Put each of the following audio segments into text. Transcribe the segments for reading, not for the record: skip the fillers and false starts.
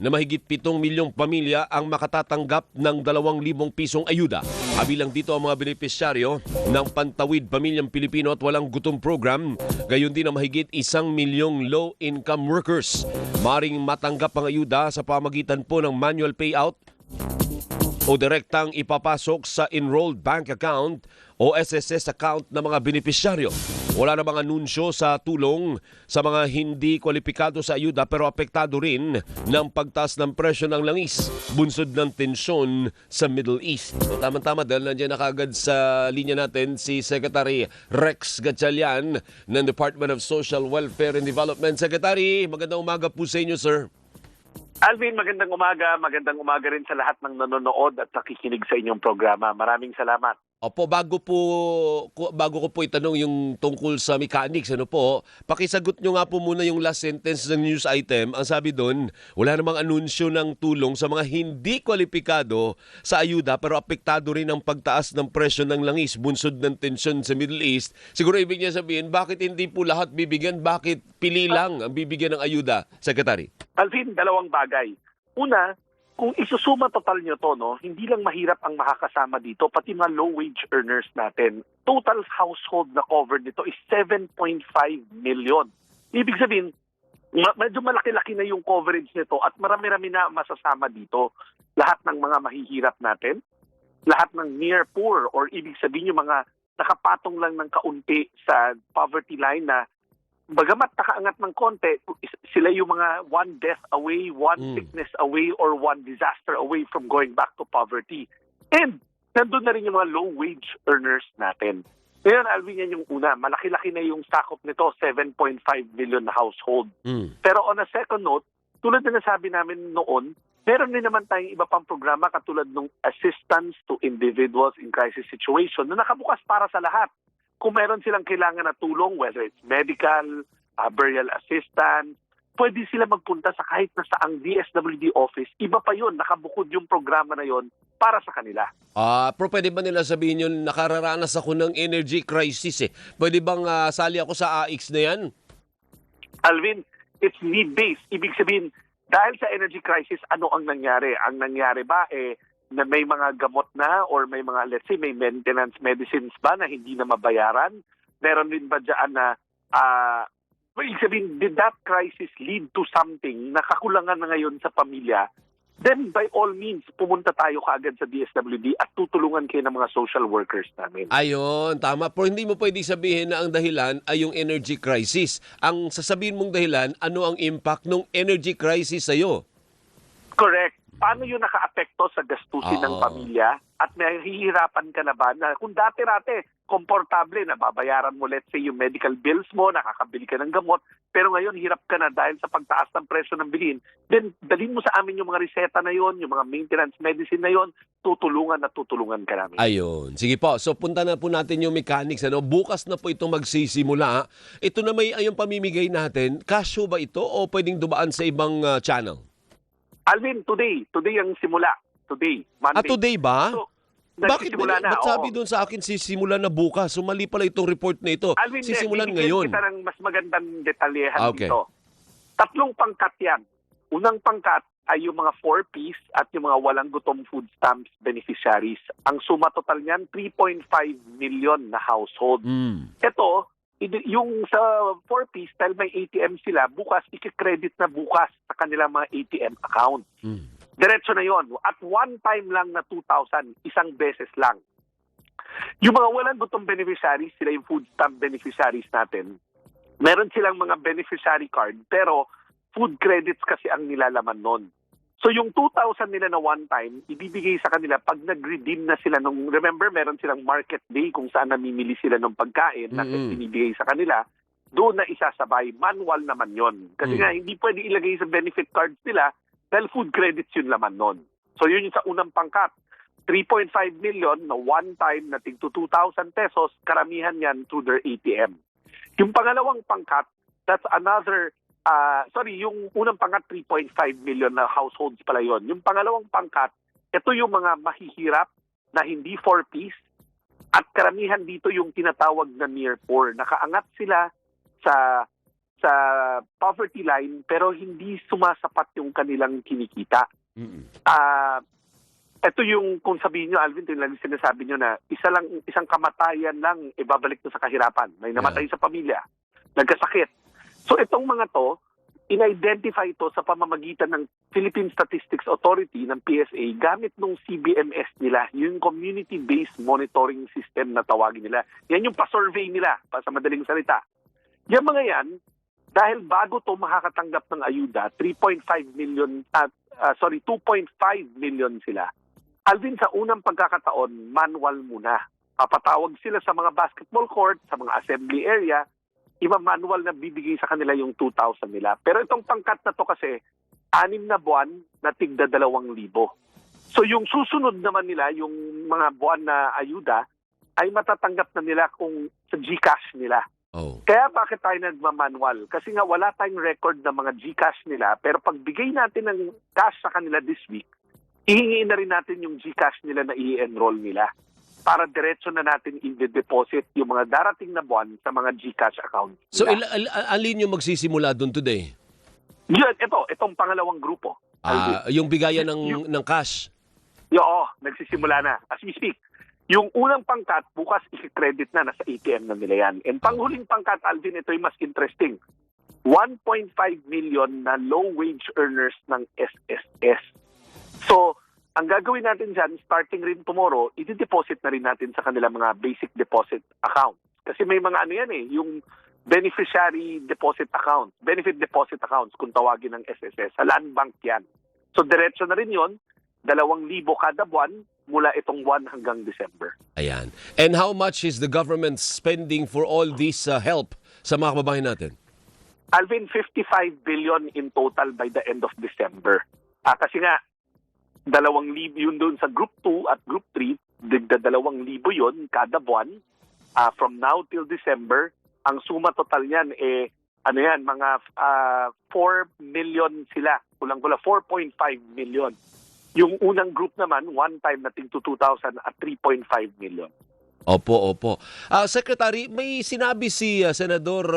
na mahigit 7 milyong pamilya ang makatatanggap ng 2,000 pisong ayuda. Kabilang dito ang mga benepisyaryo ng Pantawid Pamilyang Pilipino at Walang Gutom Program, gayon din ang mahigit 1 milyong low-income workers. Maring matanggap ang ayuda sa pamagitan po ng manual payout o direktang ipapasok sa Enrolled Bank Account o SSS account ng mga benepisyaryo. Wala namang anunsyo sa tulong sa mga hindi kwalipikado sa ayuda pero apektado rin ng pagtaas ng presyo ng langis, bunsod ng tensyon sa Middle East. So, tama-tama dahil nandiyan na kaagad sa linya natin si Secretary Rex Gatchalian ng Department of Social Welfare and Development. Secretary, magandang umaga po sa inyo, sir. Alvin, magandang umaga. Magandang umaga rin sa lahat ng nanonood at nakikinig sa inyong programa. Maraming salamat. Opo, bago ko po itanong yung tungkol sa mechanics, ano po, pakisagot nyo nga po muna yung last sentence ng news item. Ang sabi doon, wala namang anunsyo ng tulong sa mga hindi kwalipikado sa ayuda pero apektado rin ang pagtaas ng presyo ng langis, bunsod ng tensyon sa Middle East. Siguro ibig niya sabihin, bakit hindi po lahat bibigyan? Bakit pili lang ang bibigyan ng ayuda, Secretary? Alvin, dalawang bagay. Una, kung isusuma total nyo to, no, hindi lang mahirap ang makakasama dito, pati mga low-wage earners natin. Total household na covered nito is 7.5 million. Ibig sabihin, medyo malaki-laki na yung coverage nito at marami-rami na masasama dito. Lahat ng mga mahihirap natin, lahat ng near poor or ibig sabihin yung mga nakapatong lang ng kaunti sa poverty line na bagamat nakaangat ng konti, sila yung mga one death away, one sickness away, or one disaster away from going back to poverty. And nandun na rin yung mga low-wage earners natin. Ngayon, Alvin, yan yung una. Malaki-laki na yung sakop nito, 7.5 million na household. Pero on a second note, tulad na nasabi namin noon, meron din naman tayong iba pang programa katulad ng assistance to individuals in crisis situation na nakabukas para sa lahat. Kung meron silang kailangan na tulong, whether it's medical, burial assistance, pwede sila magpunta sa kahit na saang DSWD office. Iba pa yun, nakabukod yung programa na yon para sa kanila. Pero pwede ba nila sabihin yun, nakararanas ako ng energy crisis eh. Pwede bang sali ako sa AX na yan? Alvin, it's need-based. Ibig sabihin, dahil sa energy crisis, ano ang nangyari? Ang nangyari ba na may mga gamot na or may mga, let's say, may maintenance medicines ba na hindi na mabayaran? Meron din ba dyan na, ibig sabihin, did that crisis lead to something na kakulangan na ngayon sa pamilya? Then, by all means, pumunta tayo kaagad sa DSWD at tutulungan kayo ng mga social workers namin. Ayun, tama. Pero hindi mo pwede sabihin na ang dahilan ay yung energy crisis. Ang sasabihin mong dahilan, ano ang impact ng energy crisis sa'yo? Correct. Paano yun naka-apekto sa gastusin ng pamilya? At nahihirapan ka na ba na kung dati-rate, komportable na babayaran mo, let's say, yung medical bills mo, nakakabili ka ng gamot, pero ngayon hirap ka na dahil sa pagtaas ng presyo ng bilhin, then dalhin mo sa amin yung mga reseta na yon, yung mga maintenance medicine na yon, tutulungan ka namin. Ayun. Sige po. So punta na po natin yung mechanics. Bukas na po ito magsisimula. Ito na may ayong pamimigay natin. Kasyo ba ito o pwedeng dumaan sa ibang channel? Alvin, today ang simula. Today, Monday. Today ba? So, Bakit nagsisimula na? ba't sabi doon sa akin sisimulan na bukas? So mali pala itong report na ito. Alvin, Sisimulan bibigyan ngayon. kita ng mas magandang detalyehan Okay. dito. 3 pangkat yan. Unang pangkat ay yung mga 4Ps at yung mga walang gutom food stamps beneficiaries. Ang suma total niyan, 3.5 million na household. Ito, yung sa 4Ps, dahil may ATM sila, bukas, i-credit na bukas sa kanilang mga ATM account. Diretso na yon. At one time lang na 2,000, isang beses lang. Yung mga walang gutom beneficiaries, sila yung food stamp beneficiaries natin, meron silang mga beneficiary card, pero food credits kasi ang nilalaman nun. So yung 2,000 nila na one time, ibibigay sa kanila pag nag-redeem na sila nung, remember, meron silang market day kung saan namimili sila ng pagkain na binibigay sa kanila, doon na isasabay. Manual naman yon. Kasi nga, hindi pwede ilagay sa benefit cards nila dahil food credits yung laman nun. So yun yung sa unang pangkat. 3.5 million na one time na tigto 2,000 pesos, karamihan yan through their ATM. Yung pangalawang pangkat, that's another, yung unang pangkat 3.5 million na households pala yun. Yung pangalawang pangkat, ito yung mga mahihirap na hindi 4Ps at karamihan dito yung tinatawag na near poor. Nakaangat sila sa sa poverty line pero hindi sumasapat yung kanilang kinikita. Ito yung kung sabihin nyo, Alvin, ito yung lagi sinasabi nyo na isang kamatayan lang ibabalik to sa kahirapan. May namatay sa pamilya, nagkasakit. So itong mga to, in-identify ito sa pamamagitan ng Philippine Statistics Authority ng PSA gamit nung CBMS nila, yung Community-Based Monitoring System na tawagin nila. Yan yung pa-survey nila, sa madaling salita. Yung mga yan, dahil bago to makakatanggap ng ayuda, 2.5 million sila. Alvin, sa unang pagkakataon, manual muna. Papatawag sila sa mga basketball court, sa mga assembly area, manual na bibigay sa kanila yung 2,000 nila. Pero itong pangkat na to kasi, 6 na buwan na tigda 2,000. So yung susunod naman nila, yung mga buwan na ayuda, ay matatanggap na nila kung sa GCash nila. Kaya bakit tayo nagmamanual? Kasi nga wala tayong record ng mga GCash nila, pero pagbigay natin ng cash sa kanila this week, hihingiin na rin natin yung GCash nila na i-enroll nila para diretso na natin i-deposit yung mga darating na buwan sa mga GCash account. So, alin yung magsisimula doon today? Yun, itong pangalawang grupo. Yung bigayan ng cash? Oo, nagsisimula na. As we speak. Yung unang pangkat, bukas i-credit na, nasa ATM na nila yan. And panghuling pangkat, Alvin, ito yung mas interesting. 1.5 million na low-wage earners ng SSS. So, ang gagawin natin dyan, starting rin tomorrow, i-deposit na rin natin sa kanila mga basic deposit account. Kasi may mga ano yan yung beneficiary deposit account, benefit deposit accounts kung tawagin ng SSS. Sa land bank yan. So, diretso na rin yon 2,000 kada buwan mula itong buwan hanggang December. Ayan. And how much is the government spending for all this help sa mga kababayan natin? Alvin, 55 billion in total by the end of December. Kasi nga, 2,000 yun doon sa Group 2 at Group 3, digda 2,000 yun kada buwan. From now till December, ang suma total niyan mga 4 million sila. Kulang-kulang 4.5 million. Yung unang group naman, one time nating to 2,000 at 3.5 million. Opo. Secretary, may sinabi si Senador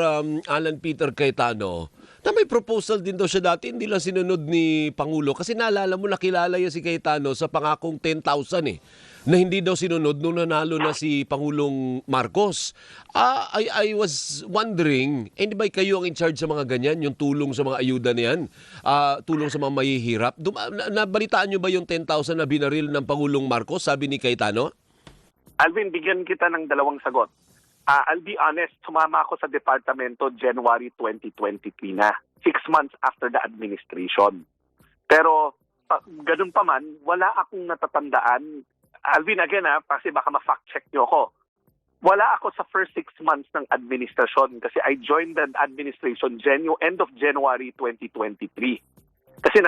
Alan Peter Cayetano na may proposal din daw siya dati, hindi lang sinunod ni Pangulo. Kasi naalala mo, nakilala yan si Cayetano sa pangakong 10,000 na hindi daw sinunod nung nanalo na si Pangulong Marcos. I was wondering, hindi ba kayo ang in charge sa mga ganyan, yung tulong sa mga ayuda na yan, tulong sa mga mahihirap? Nabalitaan nyo ba yung 10,000 na binaril ng Pangulong Marcos, sabi ni Cayetano? Alvin, bigyan kita ng dalawang sagot. I'll be honest, sumama ako sa departamento January 2023 na, 6 months after the administration. Pero ganun pa man, wala akong natatandaan. Alvin, again kasi baka ma-fact check nyo ako. Wala ako sa first 6 months ng administrasyon kasi I joined the administration end of January 2023. Kasi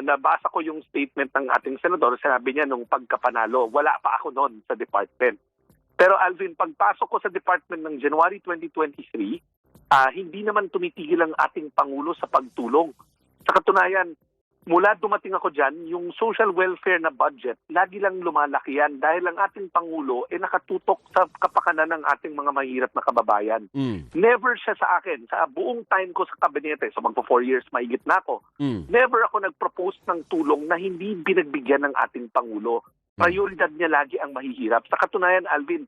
nabasa ko yung statement ng ating senador, sinabi niya nung pagkapanalo, wala pa ako noon sa department. Pero Alvin, pagpasok ko sa department ng January 2023, hindi naman tumitigil ang ating Pangulo sa pagtulong. Sa katunayan, mula dumating ako dyan, yung social welfare na budget, lagi lang lumalaki yan dahil ang ating Pangulo nakatutok sa kapakanan ng ating mga mahirap na kababayan. Never siya sa akin, sa buong time ko sa kabinete, so magpo 4 years, maigit na ako, never ako nag-propose ng tulong na hindi binagbigyan ng ating Pangulo. Prioridad niya lagi ang mahihirap. Sa katunayan, Alvin,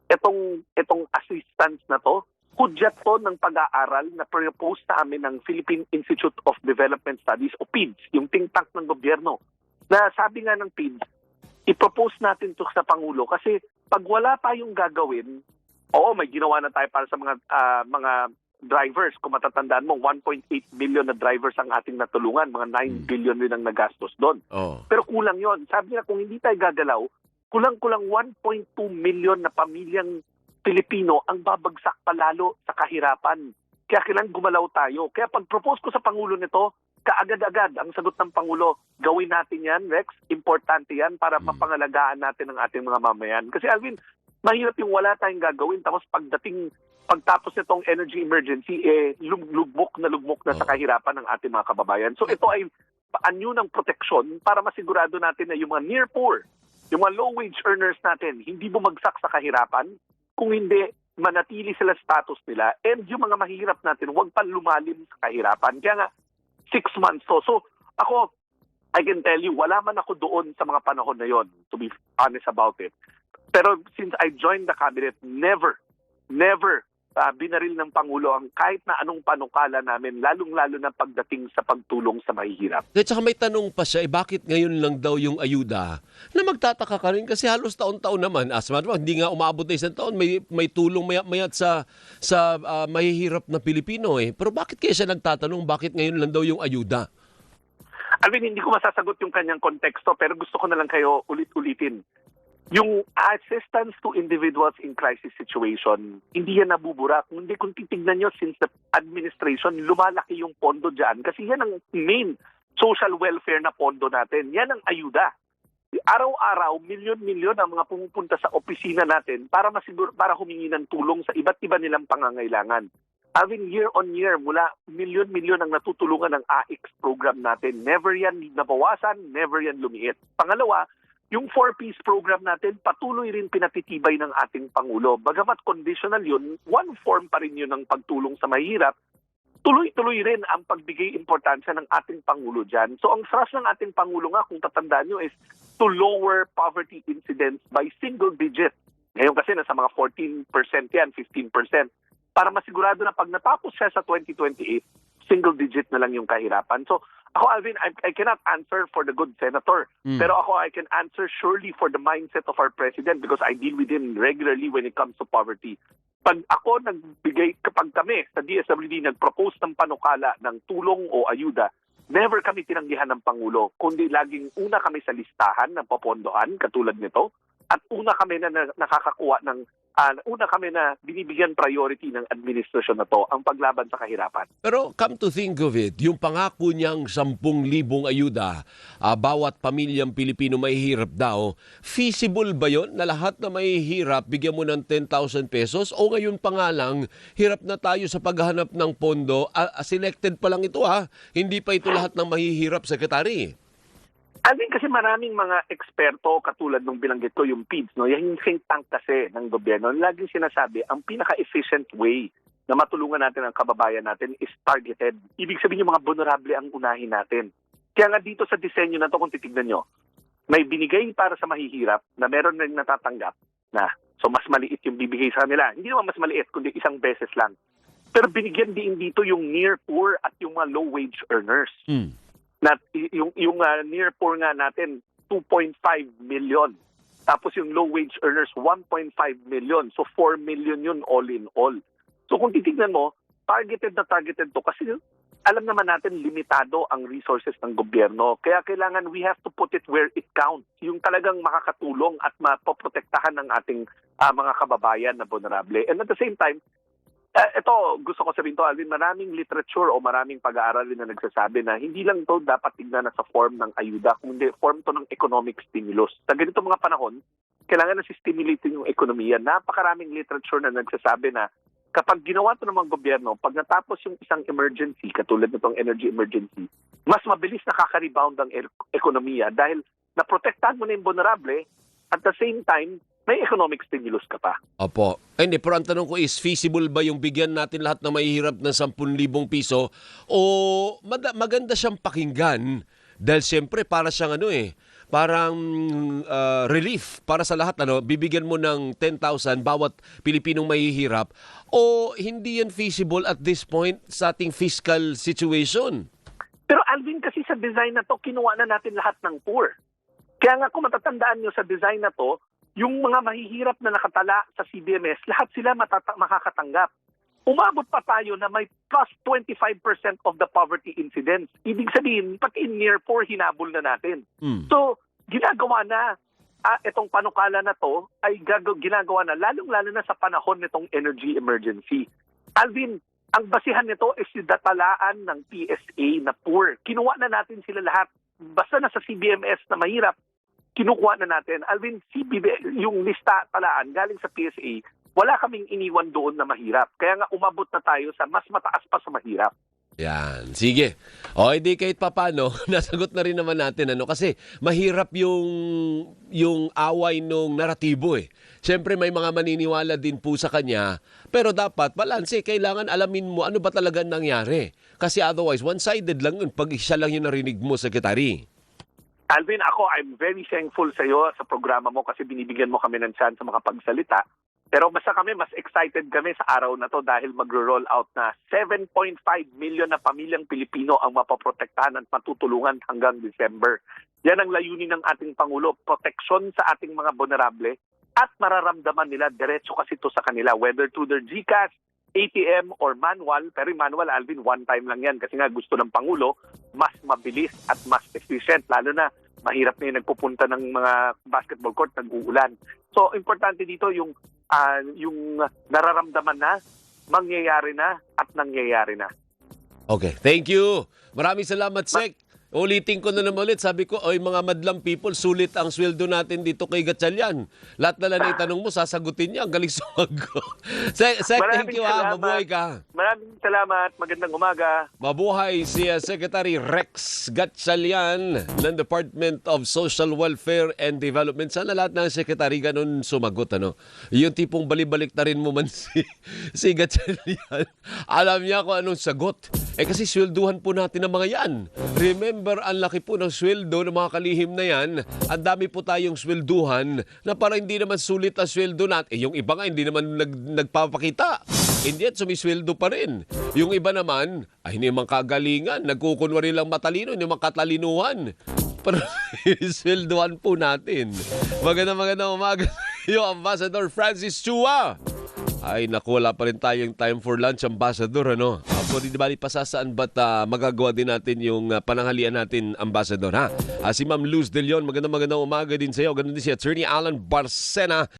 itong assistance na to, hudyat to ng pag-aaral na propose na amin ng Philippine Institute of Development Studies o PIDS, yung think tank ng gobyerno. Na sabi nga ng PIDS, i-propose natin to sa Pangulo kasi pag wala tayong gagawin, may ginawa na tayo para sa mga drivers. Kung matatandaan mo, 1.8 billion na drivers ang ating natulungan. Mga 9 billion rin ang nagastos doon. Pero kulang yon. Sabi niya, kung hindi tayo gagalaw, kulang-kulang 1.2 million na pamilyang Pilipino ang babagsak palalo sa kahirapan. Kaya kailangan gumalaw tayo. Kaya pag-propose ko sa Pangulo nito, kaagad-agad ang sagot ng Pangulo, gawin natin yan, Rex. Importante yan para mapangalagaan natin ang ating mga mamayan. Kasi Alvin, mahirap yung wala tayong gagawin tapos pagtapos nitong energy emergency, lugmok na sa kahirapan ng ating mga kababayan. So ito ay paanyo ng proteksyon para masigurado natin na yung mga near poor, yung mga low-wage earners natin, hindi bumagsak sa kahirapan. Kung hindi, manatili sila status nila, and yung mga mahihirap natin, huwag pa lumalim sa kahirapan. Kaya nga, 6 months to. So, ako, I can tell you, wala man ako doon sa mga panahon na yon, to be honest about it. Pero since I joined the cabinet, never binaril ng Pangulo ang kahit na anong panukala namin, lalong-lalo na pagdating sa pagtulong sa mahihirap. At saka may tanong pa siya, bakit ngayon lang daw yung ayuda? Na magtataka ka rin kasi halos taon-taon naman. Hindi nga umaabot na isang taon, may tulong mayat sa mahihirap na Pilipino eh. Pero bakit kaya siya nagtatanong, bakit ngayon lang daw yung ayuda? Alvin, hindi ko masasagot yung kanyang konteksto, pero gusto ko na lang kayo ulit-ulitin. Yung assistance to individuals in crisis situation, hindi yan nabubura. Kung titignan nyo, since the administration, lumalaki yung pondo dyan. Kasi yan ang main social welfare na pondo natin. Yan ang ayuda. Araw-araw, milyon-milyon ang mga pumupunta sa opisina natin para humingi ng tulong sa iba't iba nilang pangangailangan. Having year on year, mula milyon-milyon ang natutulungan ng AIX program natin. Never yan nabawasan, never yan lumiit. Pangalawa, yung 4Ps program natin, patuloy rin pinatitibay ng ating Pangulo. Bagamat conditional yun, one form pa rin yun ng pagtulong sa mahirap, tuloy-tuloy rin ang pagbigay importansya ng ating Pangulo dyan. So ang thrust ng ating Pangulo nga, kung tatandaan nyo, is to lower poverty incidence by single digit. Ngayon kasi nasa mga 14% yan, 15%. Para masigurado na pag natapos siya sa 2028, single digit na lang yung kahirapan. So ako, Alvin, I cannot answer for the good senator. Pero ako, I can answer surely for the mindset of our president because I deal with him regularly when it comes to poverty. Kapag kami sa DSWD nag-propose ng panukala ng tulong o ayuda, never kami tinanggihan ng Pangulo, kundi laging una kami sa listahan ng popondohan, katulad nito, at una kami na nakakakuha ng una kami na binibigyan priority ng administrasyon na to, ang paglaban sa kahirapan. Pero come to think of it, yung pangako niyang 10,000 ayuda, bawat pamilyang Pilipino mahihirap daw, feasible ba yon na lahat na mahihirap, bigyan mo ng 10,000 pesos? O ngayon pa nga lang, hirap na tayo sa paghahanap ng pondo, selected pa lang ito hindi pa ito lahat ng mahihirap, Secretary. Alvin, kasi maraming mga eksperto katulad nung binanggit ko, yung PIDS, no? Yung think tank kasi ng gobyerno, laging sinasabi, ang pinaka-efficient way na matulungan natin ang kababayan natin is targeted. Ibig sabihin yung mga vulnerable ang unahin natin. Kaya nga dito sa disenyo na to, kung titignan nyo, may binigay para sa mahihirap na meron rin natatanggap na so mas maliit yung bibigay sa kanila. Hindi naman mas maliit, kundi isang beses lang. Pero binigyan din dito yung near poor at yung mga low wage earners. Na yung near poor nga natin 2.5 million. Tapos yung low wage earners 1.5 million. So 4 million yun all in all. So kung titignan mo, targeted to kasi alam naman natin limitado ang resources ng gobyerno. Kaya kailangan we have to put it where it counts. Yung talagang makakatulong at mapoprotektahan ng ating mga kababayan na vulnerable. And at the same time, ito, gusto ko sabihin to, Alvin, maraming literature o maraming pag-aaral na nagsasabi na hindi lang to dapat tignan na sa form ng ayuda, kundi form to ng economic stimulus. Sa ganito mga panahon, kailangan na stimulating yung ekonomiya. Napakaraming literature na nagsasabi na kapag ginawa to ng mga gobyerno, pag natapos yung isang emergency, katulad nitong energy emergency, mas mabilis nakaka-rebound ang ekonomiya dahil naprotektahan mo na yung vulnerable, at the same time, may economic stimulus ka pa. Opo. Hindi, pero ang tanong ko is, feasible ba yung bigyan natin lahat na mahihirap ng 10,000 piso? O maganda siyang pakinggan dahil siyempre para siyang parang relief para sa lahat. Bibigyan mo ng 10,000 bawat Pilipinong mahihirap. O hindi yan feasible at this point sa ating fiscal situation? Pero Alvin, kasi sa design na to, kinuha na natin lahat ng poor. Kaya nga kung matatandaan nyo sa design na to, yung mga mahihirap na nakatala sa CBMS, lahat sila makakatanggap. Umabot pa tayo na may plus 25% of the poverty incidence. Ibig sabihin, pati in near poor, hinabol na natin. So, ginagawa na, itong panukala na to, ay ginagawa na, lalong-lalo na sa panahon nitong energy emergency. Alvin, ang basihan nito is yung datalaan ng PSA na poor. Kinuha na natin sila lahat. Basta na sa CBMS na mahirap, kinukuha na natin. Alvin, yung lista talaan galing sa PSA, wala kaming iniwan doon na mahirap. Kaya nga umabot na tayo sa mas mataas pa sa mahirap. Yan, sige. O, hindi kahit papano, nasagot na rin naman natin, kasi mahirap yung away nung naratibo eh. Siyempre may mga maniniwala din po sa kanya, pero dapat balanse, kailangan alamin mo ano ba talaga nangyari. Kasi otherwise, one-sided lang yun pag siya lang yung narinig mo, Secretary. Alvin, I'm very thankful sa iyo sa programa mo kasi binibigyan mo kami ng chance sa makapagsalita. Pero basta mas excited kami sa araw na to dahil magro-roll out na 7.5 million na pamilyang Pilipino ang mapoprotektahan at matutulungan hanggang December. Yan ang layunin ng ating Pangulo, proteksyon sa ating mga vulnerable at mararamdaman nila diretso kasi ito sa kanila, whether through their GCash, ATM or manual. Pero yung manual, Alvin, one time lang yan kasi nga gusto ng Pangulo mas mabilis at mas efficient, lalo na mahirap na yung nagpupunta ng mga basketball court, nag-uulan. So, importante dito yung nararamdaman na, mangyayari na, at nangyayari na. Okay, thank you. Maraming salamat, Sec. Ulitin ko na naman ulit. Sabi ko, oy mga madlang people, sulit ang sweldo natin dito kay Gatchalian. Lahat na lang na itanong mo, sasagutin niya. Ang galing sumagot. Sec, thank you ha. Mabuhay ka. Maraming salamat. Magandang umaga. Mabuhay si Secretary Rex Gatchalian ng Department of Social Welfare and Development. Sana lahat ng secretary ganun sumagot. Yung tipong balibalik na rin mo man si Gatchalian. Alam niya kung anong sagot. Kasi swelduhan po natin ang mga yan. Remember, ang laki po ng sweldo ng mga kalihim na yan. Ang dami po tayong swelduhan na parang hindi naman sulit ang sweldo natin. Yung iba nga hindi naman nagpapakita. Hindi at sumisweldo pa rin. Yung iba naman, hindi naman kagalingan. Nagkukunwari lang matalino, hindi naman katalinuhan. Pero swelduhan po natin. Magandang umaga yung Ambassador Francis Chua. Ay, naku, wala pa rin tayong time for lunch, Ambassador, Ako, di bali pasasaan ba't magagawa din natin yung pananghalian natin, Ambassador, ha? Si Ma'am Luz De Leon, magandang umaga din sa iyo. Ganun din si Attorney Alan Barcena.